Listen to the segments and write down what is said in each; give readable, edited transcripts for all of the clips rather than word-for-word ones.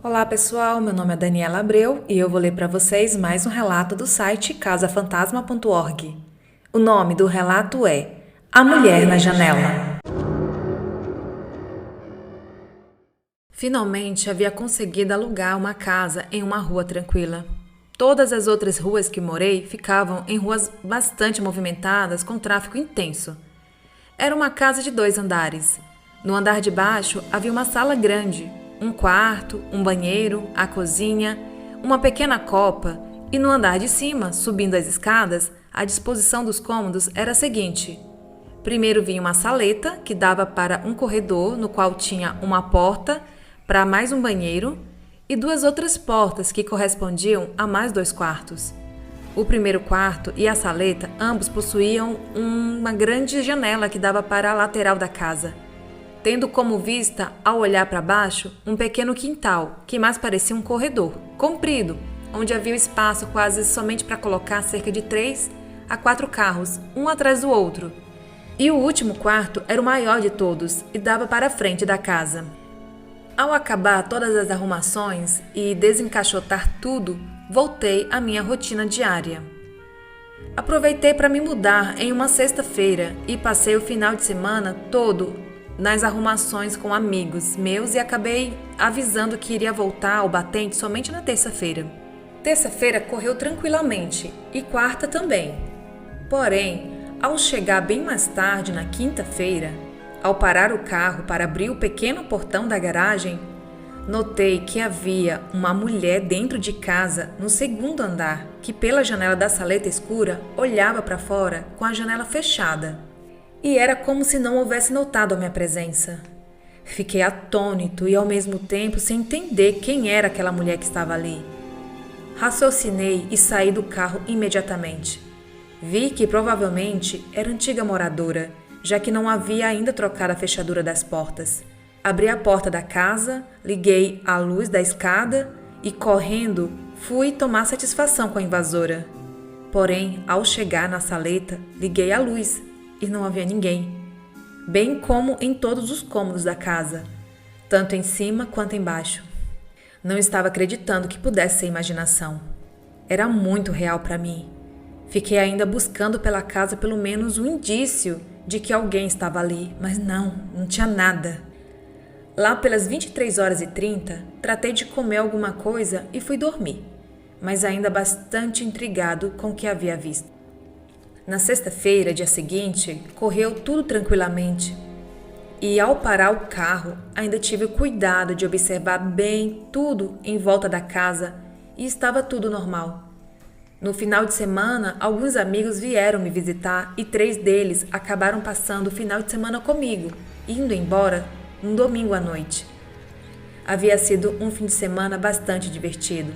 Olá pessoal, meu nome é Daniela Abreu e eu vou ler para vocês mais um relato do site casafantasma.org. O nome do relato é A Mulher na Janela. Finalmente havia conseguido alugar uma casa em uma rua tranquila. Todas as outras ruas que morei ficavam em ruas bastante movimentadas com tráfego intenso. Era uma casa de 2 andares. No andar de baixo havia uma sala grande, um quarto, um banheiro, a cozinha, uma pequena copa e no andar de cima, subindo as escadas, a disposição dos cômodos era a seguinte. Primeiro vinha uma saleta que dava para um corredor no qual tinha uma porta para mais um banheiro e 2 outras portas que correspondiam a mais 2 quartos. O primeiro quarto e a saleta ambos possuíam uma grande janela que dava para a lateral da casa, tendo como vista, ao olhar para baixo, um pequeno quintal, que mais parecia um corredor, comprido, onde havia espaço quase somente para colocar cerca de 3 a 4 carros, um atrás do outro. E o último quarto era o maior de todos e dava para a frente da casa. Ao acabar todas as arrumações e desencaixotar tudo, voltei à minha rotina diária. Aproveitei para me mudar em uma sexta-feira e passei o final de semana todo nas arrumações com amigos meus e acabei avisando que iria voltar ao batente somente na terça-feira. Terça-feira correu tranquilamente e quarta também. Porém, ao chegar bem mais tarde na quinta-feira, ao parar o carro para abrir o pequeno portão da garagem, notei que havia uma mulher dentro de casa no 2º andar que pela janela da saleta escura olhava para fora com a janela fechada. E era como se não houvesse notado a minha presença. Fiquei atônito e ao mesmo tempo sem entender quem era aquela mulher que estava ali. Raciocinei e saí do carro imediatamente. Vi que provavelmente era antiga moradora, já que não havia ainda trocado a fechadura das portas. Abri a porta da casa, liguei a luz da escada e, correndo, fui tomar satisfação com a invasora. Porém, ao chegar na saleta, liguei a luz e não havia ninguém, bem como em todos os cômodos da casa, tanto em cima quanto embaixo. Não estava acreditando que pudesse ser imaginação. Era muito real para mim. Fiquei ainda buscando pela casa pelo menos um indício de que alguém estava ali, mas não tinha nada. Lá pelas 23h30, tratei de comer alguma coisa e fui dormir, mas ainda bastante intrigado com o que havia visto. Na sexta-feira, dia seguinte, correu tudo tranquilamente e ao parar o carro ainda tive o cuidado de observar bem tudo em volta da casa e estava tudo normal. No final de semana, alguns amigos vieram me visitar e 3 deles acabaram passando o final de semana comigo, indo embora no domingo à noite. Havia sido um fim de semana bastante divertido.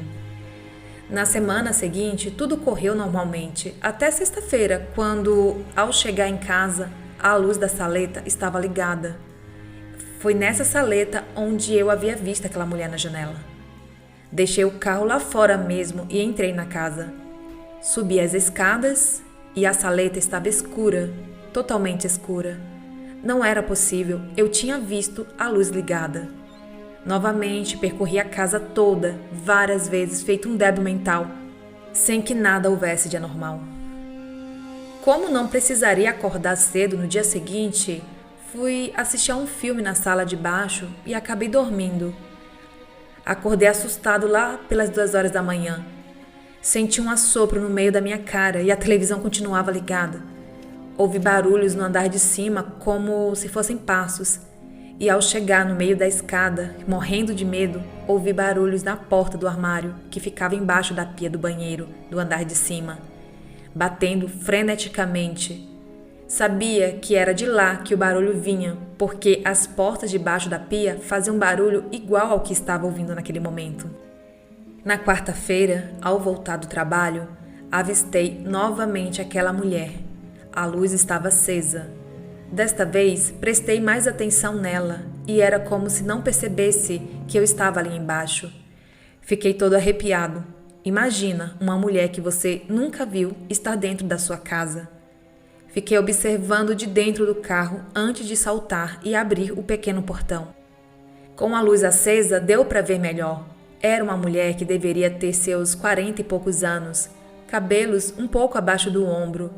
Na semana seguinte, tudo correu normalmente, até sexta-feira, quando, ao chegar em casa, a luz da saleta estava ligada. Foi nessa saleta onde eu havia visto aquela mulher na janela. Deixei o carro lá fora mesmo e entrei na casa. Subi as escadas e a saleta estava escura, totalmente escura. Não era possível, eu tinha visto a luz ligada. Novamente percorri a casa toda, várias vezes feito um débil mental, sem que nada houvesse de anormal. Como não precisaria acordar cedo no dia seguinte, fui assistir a um filme na sala de baixo e acabei dormindo. Acordei assustado lá pelas 2h da manhã. Senti um assopro no meio da minha cara e a televisão continuava ligada. Ouvi barulhos no andar de cima como se fossem passos. E ao chegar no meio da escada, morrendo de medo, ouvi barulhos na porta do armário que ficava embaixo da pia do banheiro do andar de cima, batendo freneticamente. Sabia que era de lá que o barulho vinha, porque as portas debaixo da pia faziam barulho igual ao que estava ouvindo naquele momento. Na quarta-feira, ao voltar do trabalho, avistei novamente aquela mulher. A luz estava acesa. Desta vez, prestei mais atenção nela e era como se não percebesse que eu estava ali embaixo. Fiquei todo arrepiado. Imagina uma mulher que você nunca viu estar dentro da sua casa. Fiquei observando de dentro do carro antes de saltar e abrir o pequeno portão. Com a luz acesa, deu para ver melhor. Era uma mulher que deveria ter seus 40 e poucos anos, cabelos um pouco abaixo do ombro,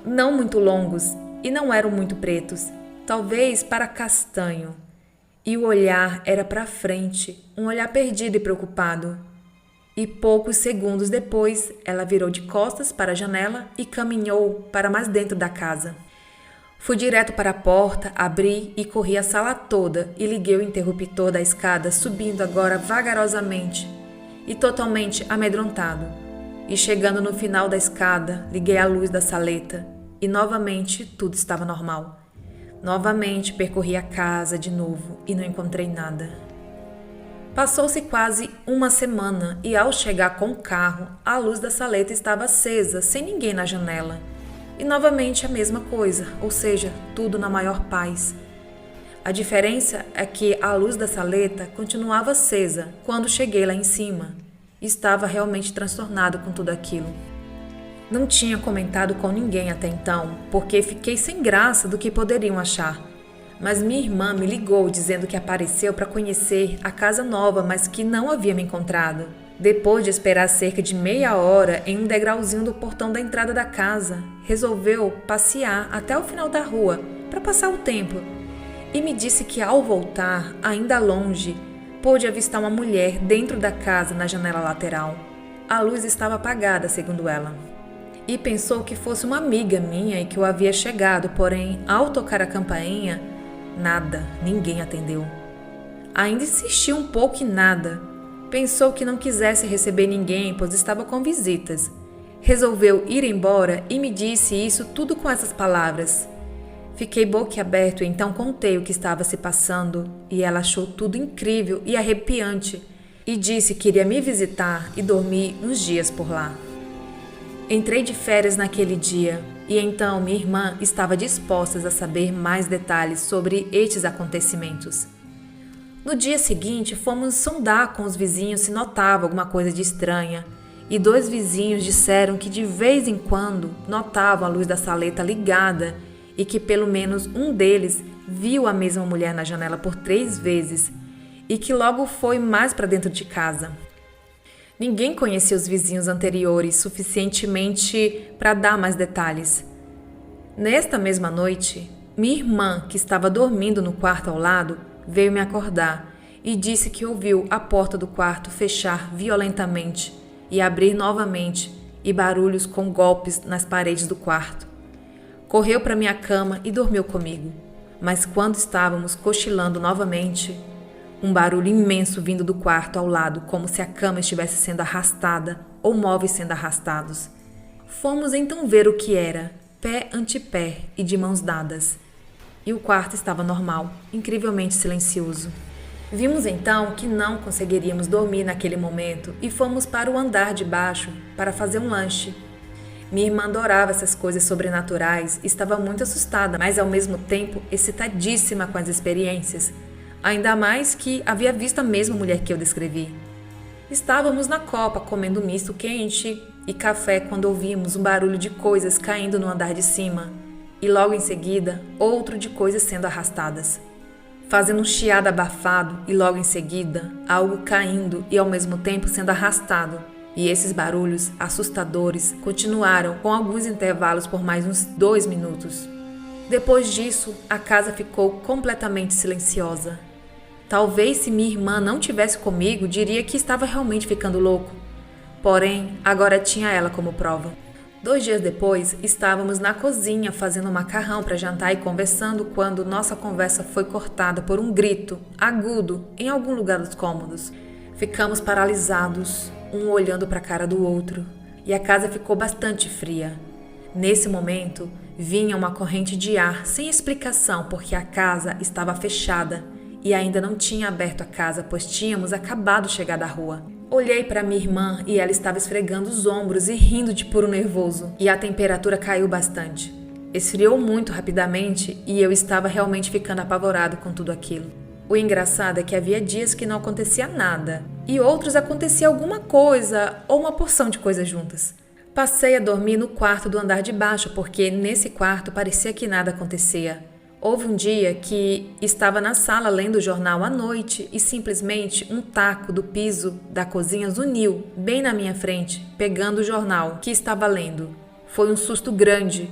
não muito longos e não eram muito pretos, talvez para castanho. E o olhar era para frente, um olhar perdido e preocupado. E poucos segundos depois, ela virou de costas para a janela e caminhou para mais dentro da casa. Fui direto para a porta, abri e corri a sala toda e liguei o interruptor da escada, subindo agora vagarosamente e totalmente amedrontado. E chegando no final da escada, liguei a luz da saleta e novamente tudo estava normal. Novamente percorri a casa de novo e não encontrei nada. Passou-se quase uma semana e ao chegar com o carro, a luz da saleta estava acesa, sem ninguém na janela. E novamente a mesma coisa, ou seja, tudo na maior paz. A diferença é que a luz da saleta continuava acesa quando cheguei lá em cima. Estava realmente transtornado com tudo aquilo. Não tinha comentado com ninguém até então, porque fiquei sem graça do que poderiam achar. Mas minha irmã me ligou dizendo que apareceu para conhecer a casa nova, mas que não havia me encontrado. Depois de esperar cerca de meia hora em um degrauzinho do portão da entrada da casa, resolveu passear até o final da rua para passar o tempo. E me disse que ao voltar, ainda longe, pôde avistar uma mulher dentro da casa na janela lateral. A luz estava apagada, segundo ela. E pensou que fosse uma amiga minha e que eu havia chegado, porém, ao tocar a campainha, nada, ninguém atendeu. Ainda insistiu um pouco e nada. Pensou que não quisesse receber ninguém, pois estava com visitas. Resolveu ir embora e me disse isso tudo com essas palavras. Fiquei boquiaberto e então contei o que estava se passando e ela achou tudo incrível e arrepiante e disse que iria me visitar e dormir uns dias por lá. Entrei de férias naquele dia e então minha irmã estava disposta a saber mais detalhes sobre estes acontecimentos. No dia seguinte, fomos sondar com os vizinhos se notava alguma coisa de estranha e 2 vizinhos disseram que de vez em quando notavam a luz da saleta ligada e que pelo menos um deles viu a mesma mulher na janela por 3 vezes e que logo foi mais para dentro de casa. Ninguém conhecia os vizinhos anteriores suficientemente para dar mais detalhes. Nesta mesma noite, minha irmã, que estava dormindo no quarto ao lado, veio me acordar e disse que ouviu a porta do quarto fechar violentamente e abrir novamente e barulhos com golpes nas paredes do quarto. Correu para minha cama e dormiu comigo, mas quando estávamos cochilando novamente, um barulho imenso vindo do quarto ao lado, como se a cama estivesse sendo arrastada ou móveis sendo arrastados. Fomos então ver o que era, pé ante pé e de mãos dadas. E o quarto estava normal, incrivelmente silencioso. Vimos então que não conseguiríamos dormir naquele momento e fomos para o andar de baixo para fazer um lanche. Minha irmã adorava essas coisas sobrenaturais e estava muito assustada, mas ao mesmo tempo excitadíssima com as experiências. Ainda mais que havia visto a mesma mulher que eu descrevi. Estávamos na copa comendo misto quente e café quando ouvimos um barulho de coisas caindo no andar de cima e logo em seguida outro de coisas sendo arrastadas, fazendo um chiado abafado e logo em seguida algo caindo e ao mesmo tempo sendo arrastado. E esses barulhos assustadores continuaram com alguns intervalos por mais uns 2 minutos. Depois disso, a casa ficou completamente silenciosa. Talvez se minha irmã não tivesse comigo, diria que estava realmente ficando louco. Porém, agora tinha ela como prova. 2 dias depois, estávamos na cozinha fazendo macarrão para jantar e conversando quando nossa conversa foi cortada por um grito agudo em algum lugar dos cômodos. Ficamos paralisados, um olhando para a cara do outro, e a casa ficou bastante fria. Nesse momento, vinha uma corrente de ar sem explicação porque a casa estava fechada e ainda não tinha aberto a casa, pois tínhamos acabado de chegar da rua. Olhei para minha irmã e ela estava esfregando os ombros e rindo de puro nervoso, e a temperatura caiu bastante. Esfriou muito rapidamente e eu estava realmente ficando apavorado com tudo aquilo. O engraçado é que havia dias que não acontecia nada, e outros acontecia alguma coisa ou uma porção de coisas juntas. Passei a dormir no quarto do andar de baixo, porque nesse quarto parecia que nada acontecia. Houve um dia que estava na sala lendo o jornal à noite e simplesmente um taco do piso da cozinha zuniu bem na minha frente, pegando o jornal que estava lendo. Foi um susto grande.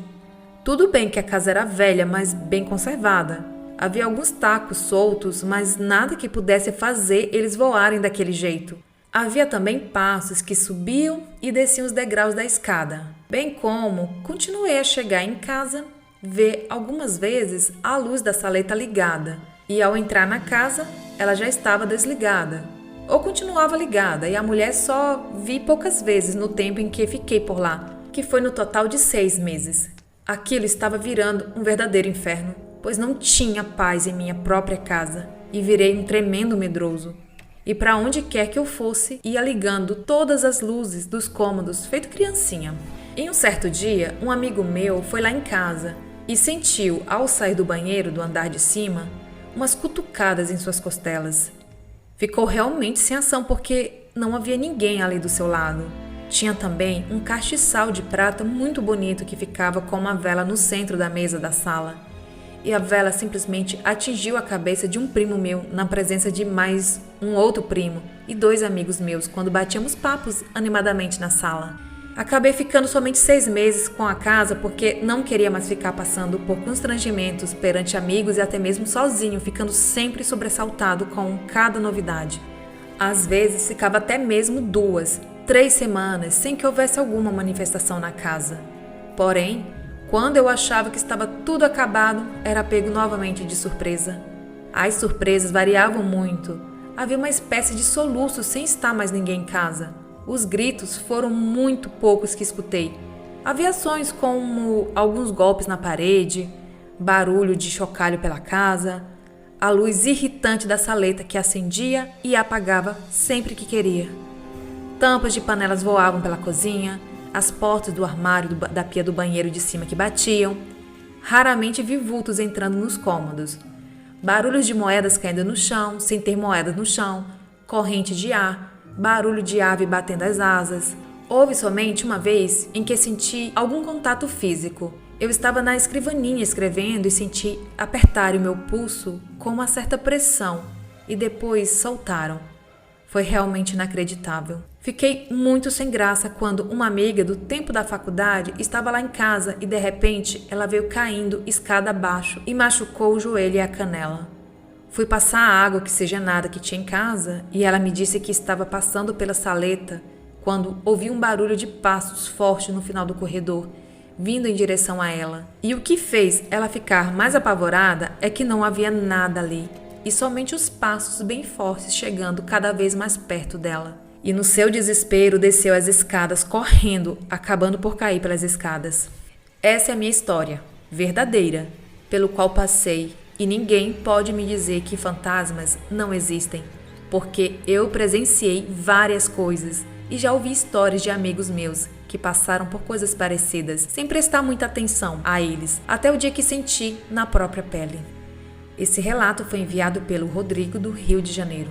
Tudo bem que a casa era velha, mas bem conservada. Havia alguns tacos soltos, mas nada que pudesse fazer eles voarem daquele jeito. Havia também passos que subiam e desciam os degraus da escada. Bem como continuei a chegar em casa, ver algumas vezes a luz da saleta ligada, e ao entrar na casa, ela já estava desligada. Ou continuava ligada, e a mulher só vi poucas vezes no tempo em que fiquei por lá, que foi no total de 6 meses. Aquilo estava virando um verdadeiro inferno, pois não tinha paz em minha própria casa, e virei um tremendo medroso. E para onde quer que eu fosse, ia ligando todas as luzes dos cômodos, feito criancinha. Em um certo dia, um amigo meu foi lá em casa e sentiu, ao sair do banheiro do andar de cima, umas cutucadas em suas costelas. Ficou realmente sem ação porque não havia ninguém ali do seu lado. Tinha também um castiçal de prata muito bonito que ficava com uma vela no centro da mesa da sala. E a vela simplesmente atingiu a cabeça de um primo meu na presença de mais um outro primo e 2 amigos meus quando batíamos papos animadamente na sala. Acabei ficando somente 6 meses com a casa porque não queria mais ficar passando por constrangimentos perante amigos e até mesmo sozinho, ficando sempre sobressaltado com cada novidade. Às vezes ficava até mesmo 2, 3 semanas sem que houvesse alguma manifestação na casa. Porém, quando eu achava que estava tudo acabado, era pego novamente de surpresa. As surpresas variavam muito. Havia uma espécie de soluço sem estar mais ninguém em casa. Os gritos foram muito poucos que escutei. Havia sons como alguns golpes na parede, barulho de chocalho pela casa, a luz irritante da saleta que acendia e apagava sempre que queria. Tampas de panelas voavam pela cozinha, as portas do armário da pia do banheiro de cima que batiam. Raramente vi vultos entrando nos cômodos. Barulhos de moedas caindo no chão, sem ter moedas no chão, corrente de ar, barulho de ave batendo as asas. Houve somente uma vez em que senti algum contato físico. Eu estava na escrivaninha escrevendo e senti apertar o meu pulso com uma certa pressão e depois soltaram. Foi realmente inacreditável. Fiquei muito sem graça quando uma amiga do tempo da faculdade estava lá em casa e de repente ela veio caindo escada abaixo e machucou o joelho e a canela. Fui passar a água oxigenada que tinha em casa e ela me disse que estava passando pela saleta quando ouvi um barulho de passos forte no final do corredor, vindo em direção a ela. E o que fez ela ficar mais apavorada é que não havia nada ali, e somente os passos bem fortes chegando cada vez mais perto dela. E no seu desespero desceu as escadas correndo, acabando por cair pelas escadas. Essa é a minha história, verdadeira, pelo qual passei. E ninguém pode me dizer que fantasmas não existem, porque eu presenciei várias coisas e já ouvi histórias de amigos meus que passaram por coisas parecidas, sem prestar muita atenção a eles, até o dia que senti na própria pele. Esse relato foi enviado pelo Rodrigo, do Rio de Janeiro.